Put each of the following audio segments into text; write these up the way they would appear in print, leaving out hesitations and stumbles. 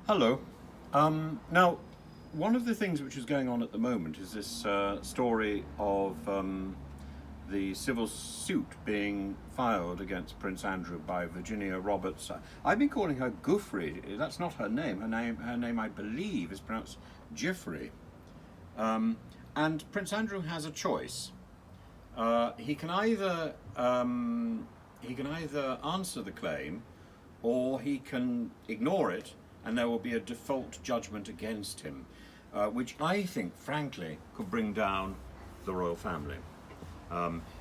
Hello. Now, one of the things which is going on at the moment is this story of the civil suit being filed against Prince Andrew by Virginia Roberts. I've been calling her Giuffre. That's not her name. Her name, I believe, is pronounced Giuffre. And Prince Andrew has a choice. He can either answer the claim, or he can ignore it, and there will be a default judgment against him, which I think, frankly, could bring down the royal family.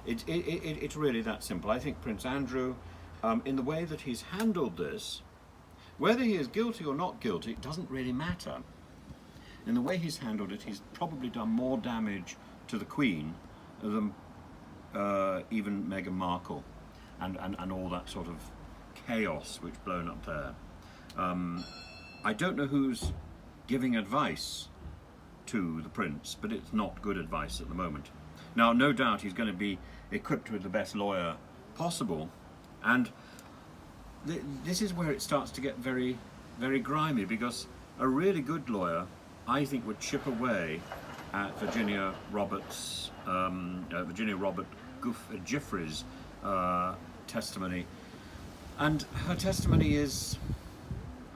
It's really that simple. I think Prince Andrew, in the way that he's handled this, whether he is guilty or not guilty, it doesn't really matter. In the way he's handled it, he's probably done more damage to the Queen than even Meghan Markle and all that sort of chaos which blown up there. I don't know who's giving advice to the prince, but it's not good advice at the moment. Now, no doubt he's going to be equipped with the best lawyer possible, and this is where it starts to get very, very grimy, because a really good lawyer, I think, would chip away at Virginia Robert Giuffre's testimony, and her testimony is,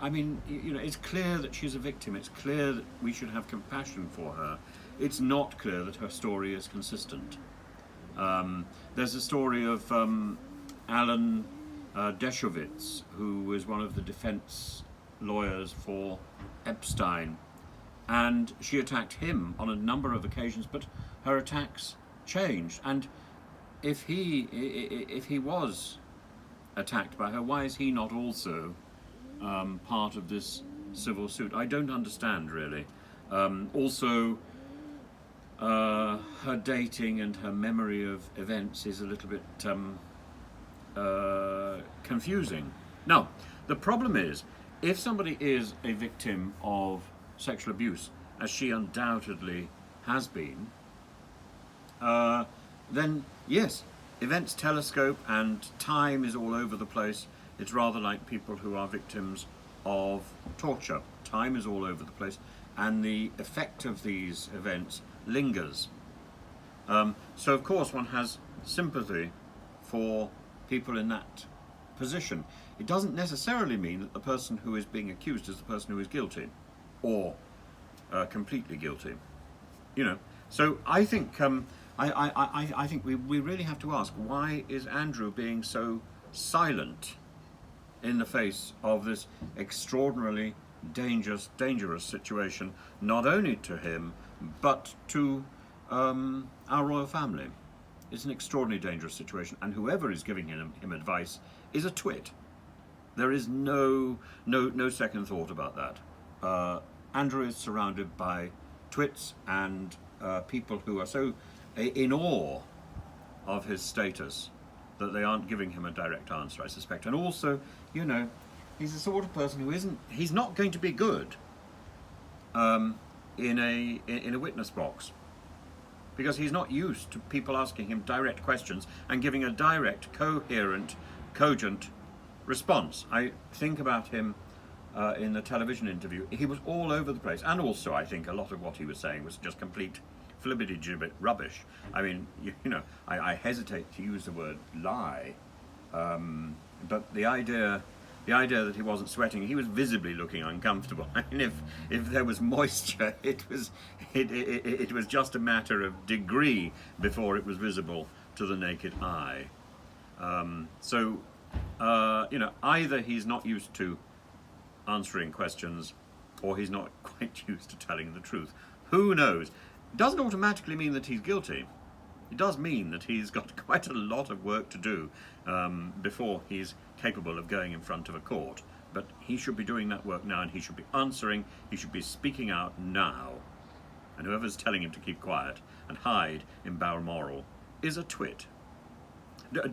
I mean, it's clear that she's a victim. It's clear that we should have compassion for her. It's not clear that her story is consistent. There's a story of Alan Dershowitz, who was one of the defense lawyers for Epstein, and she attacked him on a number of occasions, but her attacks changed. And if he was attacked by her, why is he not also part of this civil suit? I don't understand, really. Also, her dating and her memory of events is a little bit confusing. Now, the problem is, if somebody is a victim of sexual abuse, as she undoubtedly has been, then yes, events telescope and time is all over the place. It's rather like people who are victims of torture. Time is all over the place, and the effect of these events lingers. So of course one has sympathy for people in that position. It doesn't necessarily mean that the person who is being accused is the person who is guilty, or completely guilty. So I think I think we really have to ask, why is Andrew being so silent in the face of this extraordinarily dangerous situation, not only to him, but to our royal family? It's an extraordinarily dangerous situation, and whoever is giving him advice is a twit. There is no second thought about that. Andrew is surrounded by twits and people who are so in awe of his status that they aren't giving him a direct answer, I suspect. And also, he's the sort of person he's not going to be good in a witness box, because he's not used to people asking him direct questions and giving a direct, coherent, cogent response. I think about him in the television interview. He was all over the place, and also I think a lot of what he was saying was just complete flibbity-gibbet rubbish. I mean, I hesitate to use the word lie, but the idea that he wasn't sweating, he was visibly looking uncomfortable. I mean, if there was moisture, it was just a matter of degree before it was visible to the naked eye. So either he's not used to answering questions, or he's not quite used to telling the truth. Who knows? It doesn't automatically mean that he's guilty. It does mean that he's got quite a lot of work to do before he's capable of going in front of a court. But he should be doing that work now, and he should be answering, he should be speaking out now. And whoever's telling him to keep quiet and hide in Balmoral is a twit.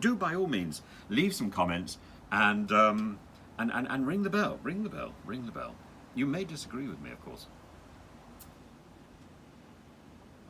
Do by all means leave some comments and ring the bell. Ring the bell. You may disagree with me, of course.